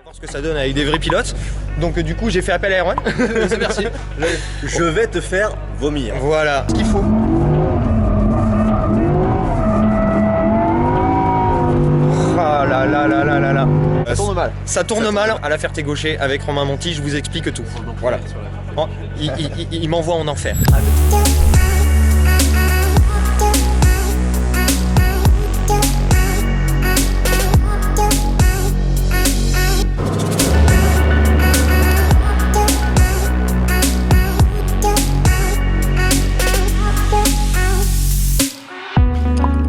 On va voir ce que ça donne avec des vrais pilotes. Donc du coup j'ai fait appel à Erwan. Merci. Je vais te faire vomir. Voilà ce qu'il faut. Ah là là là là là là. Ça tourne mal. Ça tourne mal à la Ferté-Gaucher avec Romain Monti, je vous explique tout. Voilà. Il m'envoie en enfer.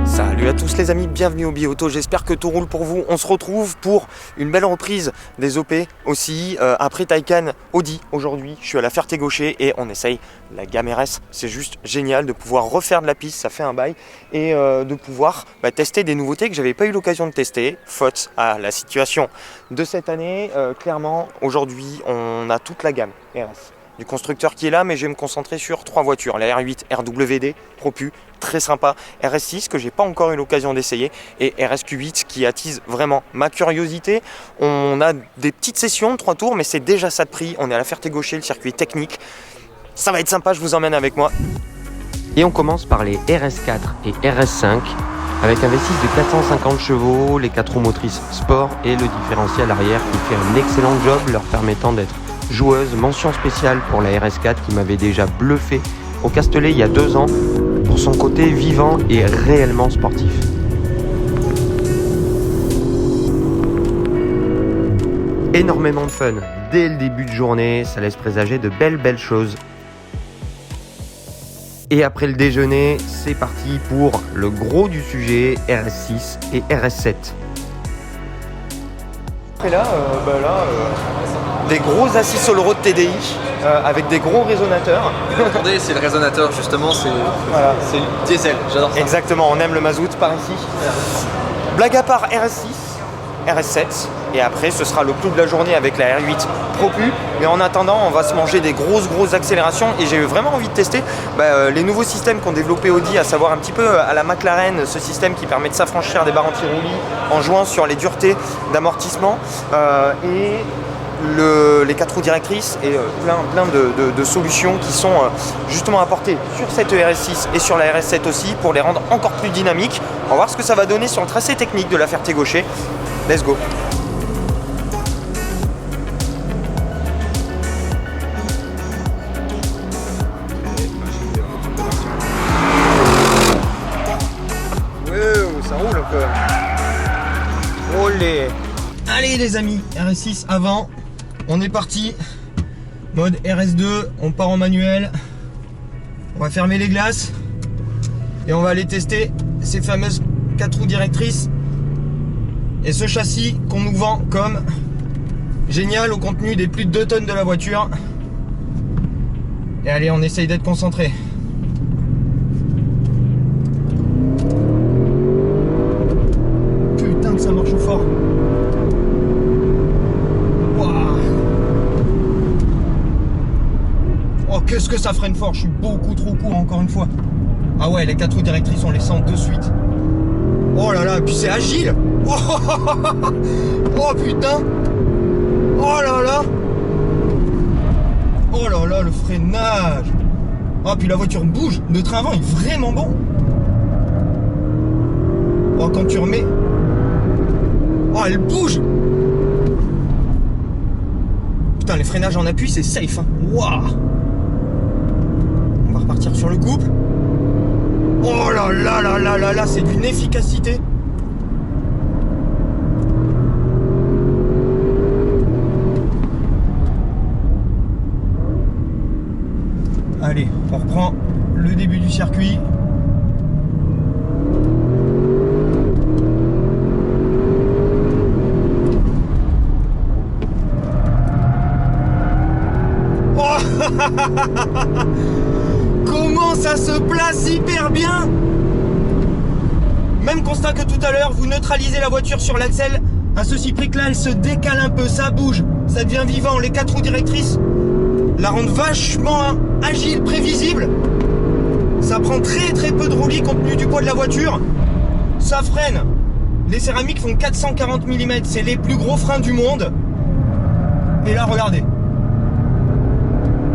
Salut à tous les amis, bienvenue au Biauto, j'espère que tout roule pour vous. On se retrouve pour une belle reprise des OP aussi, après Taycan Audi aujourd'hui. Je suis à la Ferté-Gaucher et on essaye la gamme RS. C'est juste génial de pouvoir refaire de la piste, ça fait un bail, et de pouvoir tester des nouveautés que j'avais pas eu l'occasion de tester, faute à la situation de cette année. Clairement, aujourd'hui, on a toute la gamme RS du constructeur qui est là, mais je vais me concentrer sur 3 voitures. La R8 RWD Propu, très sympa, RS6 que j'ai pas encore eu l'occasion d'essayer, et RSQ8 qui attise vraiment ma curiosité. On a des petites sessions, 3 tours, mais c'est déjà ça de prix. On est à la Ferté-Gaucher, le circuit technique. Ça va être sympa, je vous emmène avec moi. Et on commence par les RS4 et RS5 avec un V6 de 450 chevaux, les 4 roues motrices sport et le différentiel arrière qui fait un excellent job leur permettant d'être joueuse. Mention spéciale pour la RS4 qui m'avait déjà bluffé au Castellet il y a 2 ans pour son côté vivant et réellement sportif. Énormément de fun dès le début de journée, ça laisse présager de belles choses. Et après le déjeuner, c'est parti pour le gros du sujet, RS6 et RS7. Et là, des gros assis sur le road TDI avec des gros résonateurs. Attendez, c'est le résonateur justement, c'est Voilà. le diesel, j'adore ça. Exactement, on aime le mazout par ici. Blague à part, RS6, RS7, et après ce sera le clou de la journée avec la R8 Propu. Mais en attendant, on va se manger des grosses accélérations, et j'ai vraiment envie de tester les nouveaux systèmes qu'ont développé Audi, à savoir un petit peu à la McLaren, ce système qui permet de s'affranchir des barres anti-roulis en jouant sur les duretés d'amortissement, et les 4 roues directrices, et plein de solutions qui sont justement apportées sur cette RS6 et sur la RS7 aussi pour les rendre encore plus dynamiques. On va voir ce que ça va donner sur le tracé technique de la Ferté-Gaucher. Let's go. Ça roule un peu. Olé. Allez les amis, RS6 avant. On est parti, mode RS2, on part en manuel, on va fermer les glaces et on va aller tester ces fameuses 4 roues directrices et ce châssis qu'on nous vend comme génial au contenu des plus de 2 tonnes de la voiture. Et allez, on essaye d'être concentré. Putain que ça marche fort. Qu'est-ce que ça freine fort, je suis beaucoup trop court encore une fois. Ah ouais, les 4 roues directrices on les sent de suite. Oh là là, et puis c'est agile. Oh putain. Oh là là. Oh là là, le freinage. Ah puis la voiture bouge, le train avant est vraiment bon. Oh quand tu remets. Oh elle bouge. Putain les freinages en appui c'est safe hein. Waouh. On va repartir sur le couple. Oh là là là là là là, c'est d'une efficacité. Allez, on reprend le début du circuit. Oh comment ça se place hyper bien. Même constat que tout à l'heure, vous neutralisez la voiture sur l'axel. À ceci près que là, elle se décale un peu, ça bouge, ça devient vivant. Les 4 roues directrices la rendent vachement agile, prévisible. Ça prend très peu de roulis compte tenu du poids de la voiture. Ça freine. Les céramiques font 440 mm, c'est les plus gros freins du monde. Et là, regardez.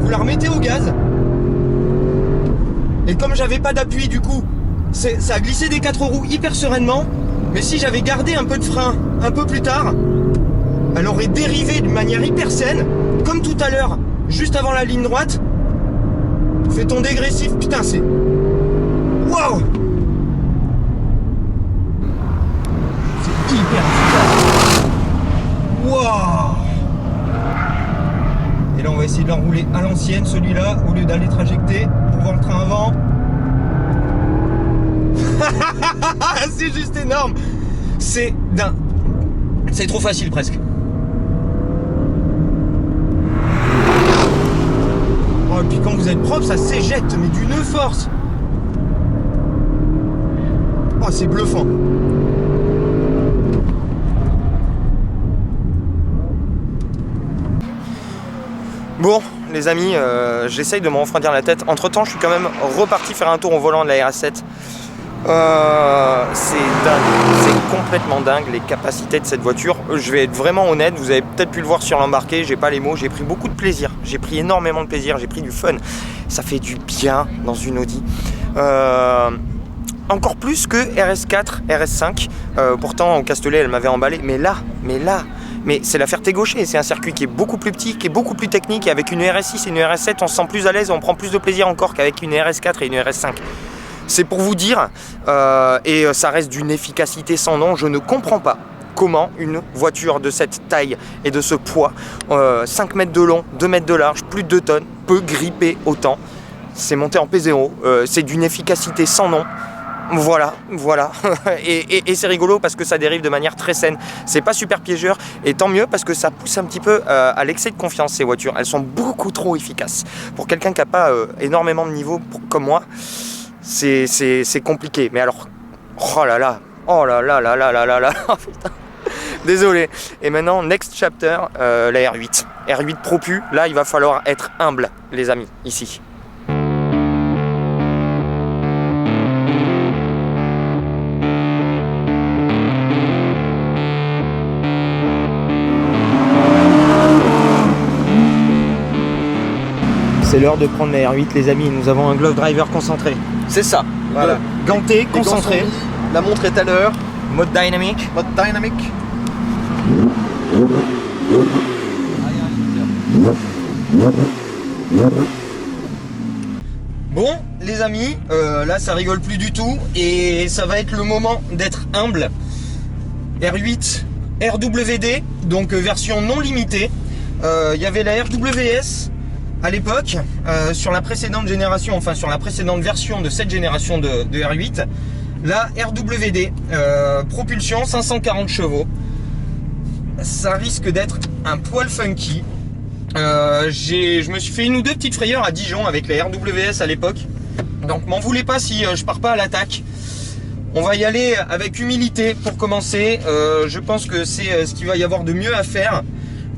Vous la remettez au gaz. Et comme j'avais pas d'appui, du coup, ça a glissé des 4 roues hyper sereinement. Mais si j'avais gardé un peu de frein un peu plus tard, elle aurait dérivé d'une manière hyper saine, comme tout à l'heure, juste avant la ligne droite. Fais ton dégressif, putain, c'est... Waouh! C'est hyper efficace. Waouh! Et là, on va essayer de l'enrouler à l'ancienne, celui-là, au lieu d'aller trajecter pour voir le train avant. C'est juste énorme. C'est trop facile presque. Oh, et puis quand vous êtes propre, ça s'éjecte, mais d'une force. Oh, c'est bluffant. Bon, les amis, j'essaye de me refroidir la tête. Entre temps, je suis quand même reparti faire un tour au volant de la RS7. C'est dingue, c'est complètement dingue les capacités de cette voiture. Je vais être vraiment honnête, vous avez peut-être pu le voir sur l'embarqué, j'ai pas les mots, j'ai pris beaucoup de plaisir, j'ai pris énormément de plaisir, j'ai pris du fun. Ça fait du bien dans une Audi. Encore plus que RS4, RS5. Pourtant, au Castellet, elle m'avait emballé. Mais c'est la Ferté-Gaucher, c'est un circuit qui est beaucoup plus petit, qui est beaucoup plus technique. Et avec une RS6 et une RS7, on se sent plus à l'aise, on prend plus de plaisir encore qu'avec une RS4 et une RS5. C'est pour vous dire, et ça reste d'une efficacité sans nom, je ne comprends pas comment une voiture de cette taille et de ce poids, 5 mètres de long, 2 mètres de large, plus de 2 tonnes, peut gripper autant. C'est monté en P0, c'est d'une efficacité sans nom. Voilà. et c'est rigolo parce que ça dérive de manière très saine. C'est pas super piégeur et tant mieux parce que ça pousse un petit peu à l'excès de confiance ces voitures. Elles sont beaucoup trop efficaces. Pour quelqu'un qui n'a pas énormément de niveau comme moi, c'est compliqué. Mais alors, oh là là, oh putain. Désolé. Et maintenant, next chapter, la R8. R8 Propu, là il va falloir être humble les amis, ici. C'est l'heure de prendre la R8 les amis, nous avons un glove driver concentré. C'est ça. Voilà. Ganté, concentré. La montre est à l'heure. Mode dynamique. Mode dynamique. Bon les amis, là ça rigole plus du tout et ça va être le moment d'être humble. R8 RWD, donc version non limitée. Il y avait la RWS à l'époque, sur la précédente génération, enfin sur la précédente version de cette génération de R8, la RWD, propulsion 540 chevaux. Ça risque d'être un poil funky. Je me suis fait une ou deux petites frayeurs à Dijon avec la RWS à l'époque. Donc m'en voulez pas si je pars pas à l'attaque. On va y aller avec humilité pour commencer. Je pense que c'est ce qu'il va y avoir de mieux à faire.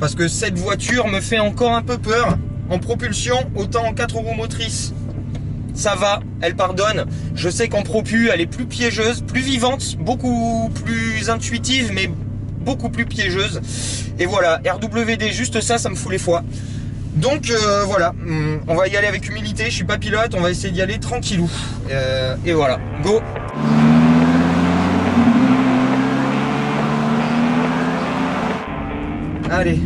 Parce que cette voiture me fait encore un peu peur. En propulsion, autant en 4 roues motrices, ça va, elle pardonne. Je sais qu'en propu, elle est plus piégeuse, plus vivante, beaucoup plus intuitive, mais beaucoup plus piégeuse. Et voilà, RWD, juste ça, ça me fout les foies. Donc voilà, on va y aller avec humilité, je suis pas pilote, on va essayer d'y aller tranquillou. Et voilà, go! Allez.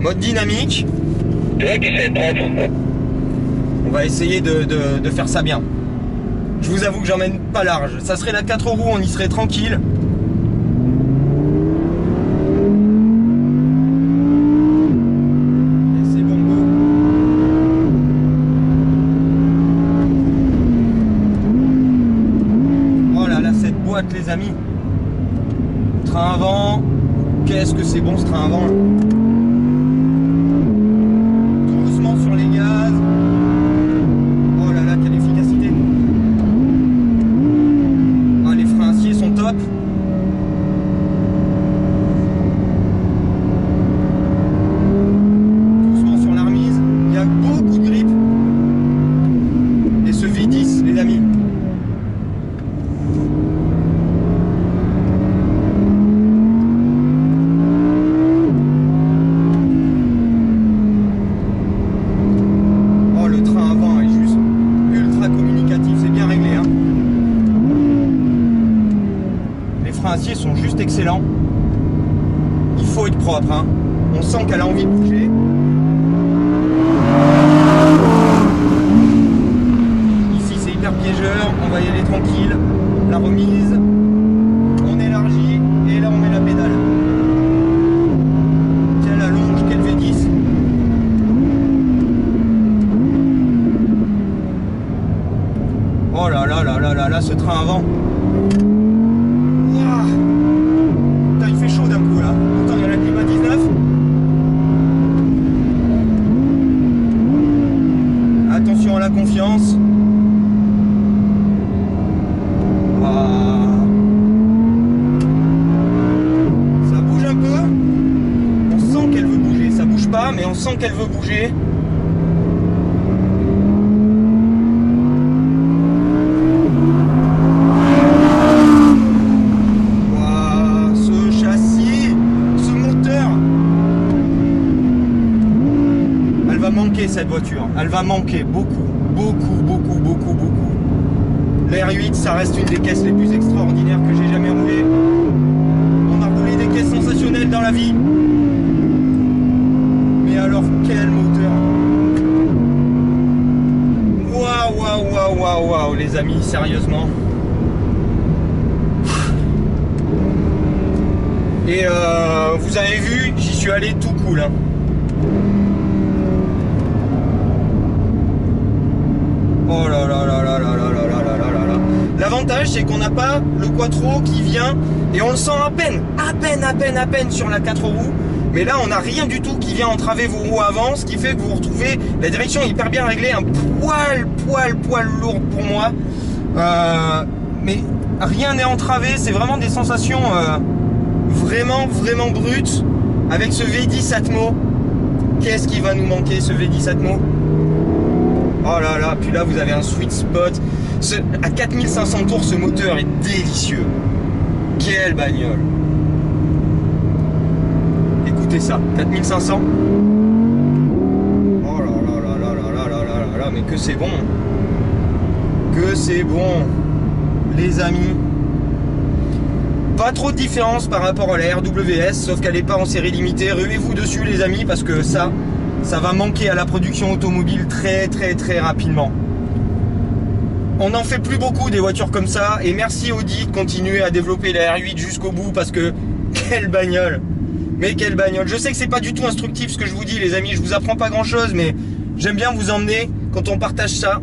Mode dynamique. On va essayer de faire ça bien. Je vous avoue que j'emmène pas large. Ça serait la 4 roues, on y serait tranquille. Et c'est bon, go. Oh là là, cette boîte les amis. Train avant. Qu'est-ce que c'est bon ce train avant là. Sur les gaz. Oh là là, quelle efficacité. Ah, les freins acier sont top. Doucement sur la remise. Il y a beaucoup de grip. Et ce V10 les amis. faut être propre, hein. On sent qu'elle a envie de bouger. Ici c'est hyper piégeur, on va y aller tranquille. La remise, on élargit et là on met la pédale. Quelle allonge, quelle V10. Oh là là là là là là, ce train avant. Ouah. Putain, il fait chaud d'un coup là. Pourtant il y a la climat 19. Attention à la confiance. Ouah. Ça bouge un peu. On sent qu'elle veut bouger. Ça bouge pas, mais on sent qu'elle veut bouger. Cette voiture, elle va manquer beaucoup. La R8, ça reste une des caisses les plus extraordinaires que j'ai jamais roulées. On a roulé des caisses sensationnelles dans la vie. Mais alors, quel moteur! Waouh, les amis, sérieusement. Et vous avez vu, j'y suis allé tout cool, hein. Oh là là là là là là là là là là là. L'avantage c'est qu'on n'a pas le quattro qui vient et on le sent à peine sur la 4 roues. Mais là on n'a rien du tout qui vient entraver vos roues avant, ce qui fait que vous retrouvez la direction hyper bien réglée, un poil lourde pour moi. Mais rien n'est entravé, c'est vraiment des sensations vraiment brutes avec ce V10 Atmo. Qu'est-ce qui va nous manquer ce V10 Atmo? Oh là là, puis là vous avez un sweet spot. À 4500 tours, ce moteur est délicieux. Quelle bagnole. Écoutez ça, 4500. Oh là là là là là là là là là, mais que c'est bon. Que c'est bon, les amis. Pas trop de différence par rapport à la RWS, sauf qu'elle n'est pas en série limitée. Ruez-vous dessus les amis, parce que ça va manquer à la production automobile très rapidement. On n'en fait plus beaucoup des voitures comme ça, et merci Audi de continuer à développer la R8 jusqu'au bout, parce que quelle bagnole. Mais quelle bagnole. Je sais que c'est pas du tout instructif ce que je vous dis les amis, je vous apprends pas grand chose, mais j'aime bien vous emmener quand on partage ça.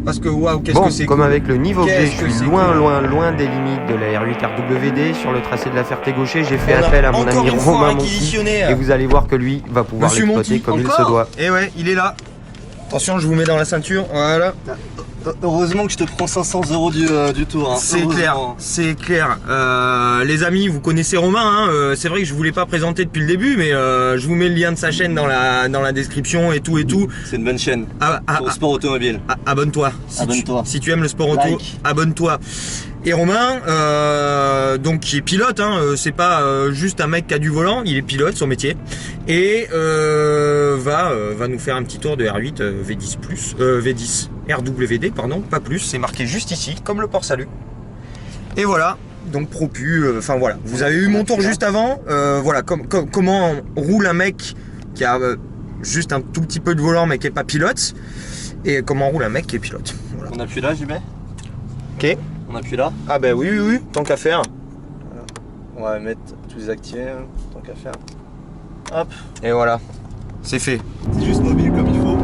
Parce que waouh, qu'est-ce que c'est comme cool. Avec le niveau que j'ai, je suis cool. loin des limites de la R8 RWD. Sur le tracé de la Ferté-Gaucher, j'ai fait appel à mon ami Romain Monti, et vous allez voir que lui va pouvoir l'exploiter comme il se doit. Et ouais, il est là. Attention, je vous mets dans la ceinture, voilà. Heureusement que je te prends 500 € du tour. Hein. C'est clair. Les amis, vous connaissez Romain, hein. C'est vrai que je voulais pas présenter depuis le début, mais je vous mets le lien de sa chaîne dans la description et tout. C'est une bonne chaîne pour le sport automobile. Abonne-toi. Si tu aimes le sport auto, abonne-toi. Et Romain, donc qui est pilote, hein, c'est pas juste un mec qui a du volant, il est pilote, son métier, et va nous faire un petit tour de R8 V10 RWD, pardon, pas plus, c'est marqué juste ici, comme le port salut. Et voilà, donc propu, enfin voilà, vous avez eu mon tour juste avant, voilà, comment roule un mec qui a juste un tout petit peu de volant mais qui est pas pilote, et comment roule un mec qui est pilote. Voilà. On appuie là, JB? Ok. On appuie là? Ah bah oui, tant qu'à faire. Voilà. On va mettre tout désactiver, tant qu'à faire. Hop. Et voilà, c'est fait. C'est juste mobile comme il faut.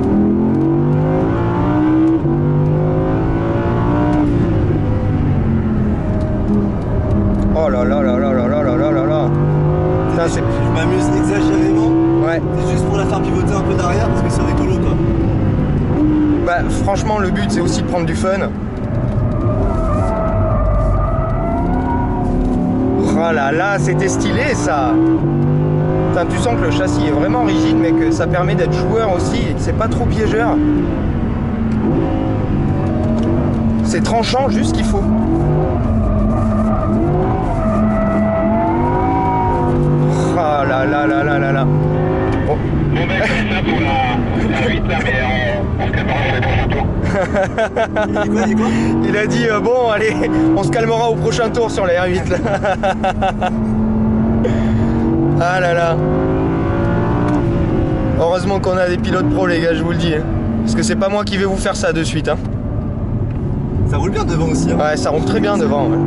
Oh là là là là là là là là là là. Putain, Je m'amuse exagérément. Ouais. C'est juste pour la faire pivoter un peu derrière parce que c'est rigolo quoi. Bah franchement le but c'est aussi de prendre du fun. Oh là là, c'était stylé ça. Putain, tu sens que le châssis est vraiment rigide mais que ça permet d'être joueur aussi et que c'est pas trop piégeur. C'est tranchant juste ce qu'il faut. Oh là là là là là là. Bon. Bon ben c'est ça pour la 8 là, mais on se calmera pour les prochains tours. Il dit quoi? Il a dit bon allez, on se calmera au prochain tour sur la R8 là. Ah là là. Heureusement qu'on a des pilotes pros les gars, je vous le dis. Hein. Parce que c'est pas moi qui vais vous faire ça de suite. Hein. Ça roule bien devant aussi. Hein. Ouais, ça roule très bien devant. Ouais.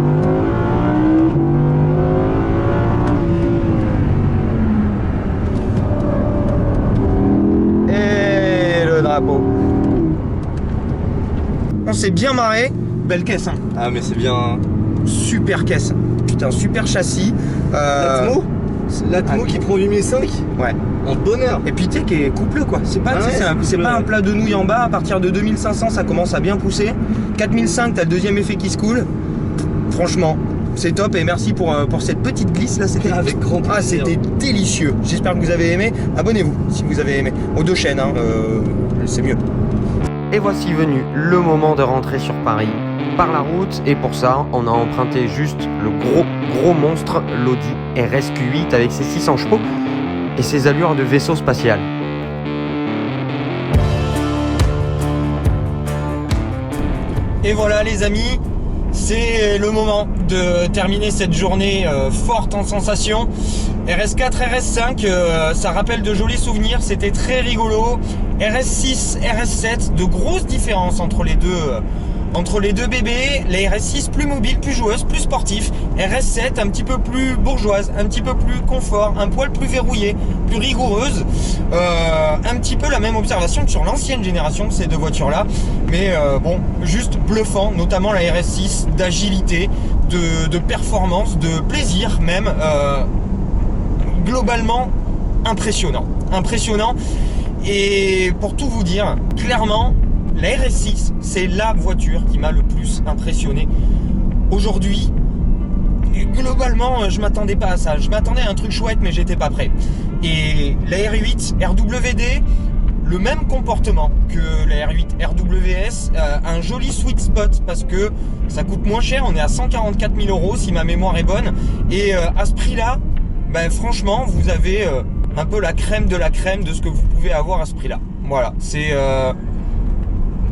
Et le drapeau. On s'est bien marré. Belle caisse. Hein. Ah mais c'est bien. Hein. Super caisse. Putain, super châssis. L'Atmo qui prend 8005. Ouais. En bonheur. Et puis tu sais qui est couple quoi. C'est pas, c'est pas un plat de nouilles en bas. À partir de 2500 ça commence à bien pousser. 4005 t'as le deuxième effet qui se coule. Franchement c'est top et merci pour cette petite glisse là. C'était avec grand plaisir. Ah c'était délicieux. J'espère que vous avez aimé. Abonnez-vous si vous avez aimé. Aux deux chaînes hein, c'est mieux. Et voici venu le moment de rentrer sur Paris par la route, et pour ça on a emprunté juste le gros monstre, l'Audi RS-Q8 avec ses 600 chevaux et ses allures de vaisseau spatial. Et voilà les amis, c'est le moment de terminer cette journée forte en sensations. RS4, RS5, ça rappelle de jolis souvenirs, c'était très rigolo. RS6, RS7, de grosses différences entre les deux bébés. La RS6 plus mobile, plus joueuse, plus sportif. RS7 un petit peu plus bourgeoise, un petit peu plus confort, un poil plus verrouillée, plus rigoureuse. Un petit peu la même observation que sur l'ancienne génération de ces deux voitures-là. Mais bon, juste bluffant, notamment la RS6, d'agilité, de performance, de plaisir même. Globalement, impressionnant. Et pour tout vous dire, clairement, la RS6, c'est la voiture qui m'a le plus impressionné aujourd'hui. Et globalement, je m'attendais pas à ça. Je m'attendais à un truc chouette, mais j'étais pas prêt. Et la R8 RWD, le même comportement que la R8 RWS, un joli sweet spot parce que ça coûte moins cher. On est à 144 000 € si ma mémoire est bonne. Et à ce prix-là, ben, franchement, vous avez un peu la crème de ce que vous pouvez avoir à ce prix-là. Voilà, c'est...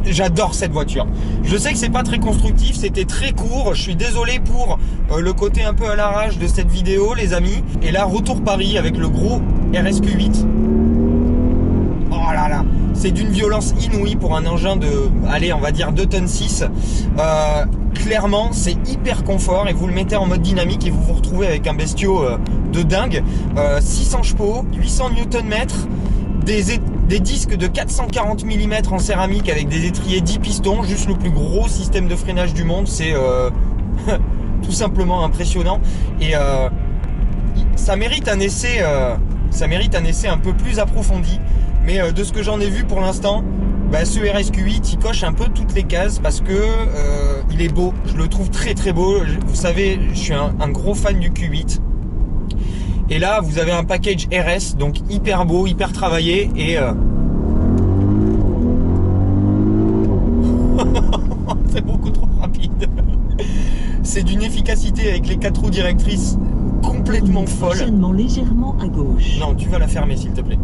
J'adore cette voiture. Je sais que c'est pas très constructif, c'était très court. Je suis désolé pour le côté un peu à l'arrache de cette vidéo, les amis. Et là, retour Paris avec le gros RSQ8. Oh là là, c'est d'une violence inouïe pour un engin de, allez, on va dire 2 tonnes 6. Clairement, c'est hyper confort et vous le mettez en mode dynamique et vous vous retrouvez avec un bestiau de dingue. 600 chevaux, 800 Nm, des disques de 440 mm en céramique avec des étriers 10 pistons, juste le plus gros système de freinage du monde, c'est tout simplement impressionnant. Et ça mérite un essai un peu plus approfondi, mais de ce que j'en ai vu pour l'instant, bah, ce RSQ8 il coche un peu toutes les cases parce que il est beau, je le trouve très très beau. Vous savez, je suis un gros fan du Q8. Et là, vous avez un package RS, donc hyper beau, hyper travaillé et c'est beaucoup trop rapide. C'est d'une efficacité avec les 4 roues directrices complètement folle. Légèrement à gauche. Non, tu vas la fermer s'il te plaît.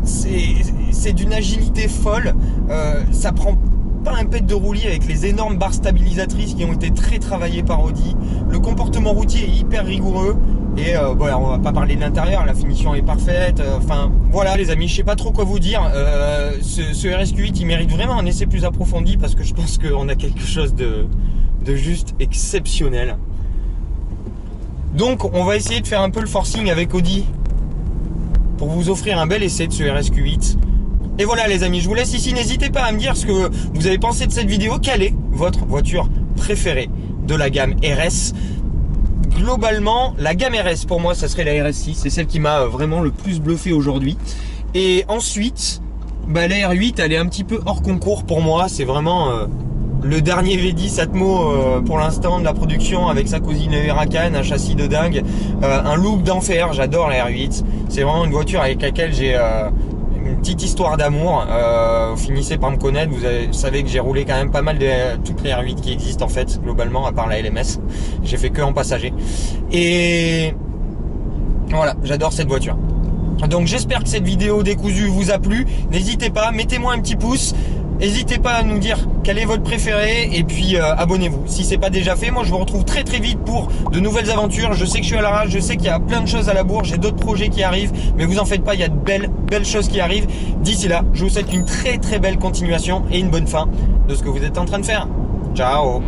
C'est d'une agilité folle. Ça prend pas un pet de roulis avec les énormes barres stabilisatrices qui ont été très travaillées par Audi. Le comportement routier est hyper rigoureux. Et voilà, on va pas parler de l'intérieur, la finition est parfaite. Enfin voilà les amis, je sais pas trop quoi vous dire. Ce RSQ8 il mérite vraiment un essai plus approfondi parce que je pense qu'on a quelque chose de juste exceptionnel. Donc on va essayer de faire un peu le forcing avec Audi pour vous offrir un bel essai de ce RSQ8. Et voilà les amis, je vous laisse ici, n'hésitez pas à me dire ce que vous avez pensé de cette vidéo. Quelle est votre voiture préférée de la gamme RS? Globalement, la gamme RS pour moi ça serait la RS6, c'est celle qui m'a vraiment le plus bluffé aujourd'hui. Et ensuite, bah, la R8 elle est un petit peu hors concours pour moi, c'est vraiment le dernier V10 Atmo pour l'instant de la production avec sa cousine Huracan, un châssis de dingue, un look d'enfer, j'adore la R8. C'est vraiment une voiture avec laquelle j'ai une petite histoire d'amour. Vous finissez par me connaître, vous savez que j'ai roulé quand même pas mal de toutes les R8 qui existent en fait, globalement, à part la LMS. J'ai fait que en passager. Et voilà, j'adore cette voiture. Donc j'espère que cette vidéo décousue vous a plu. N'hésitez pas, mettez-moi un petit pouce. N'hésitez pas à nous dire quel est votre préféré et puis abonnez-vous si c'est pas déjà fait. Moi je vous retrouve très très vite pour de nouvelles aventures. Je sais que je suis à la rage, je sais qu'il y a plein de choses à la bourre, j'ai d'autres projets qui arrivent, mais vous en faites pas, il y a de belles choses qui arrivent. D'ici là, je vous souhaite une très très belle continuation et une bonne fin de ce que vous êtes en train de faire. Ciao.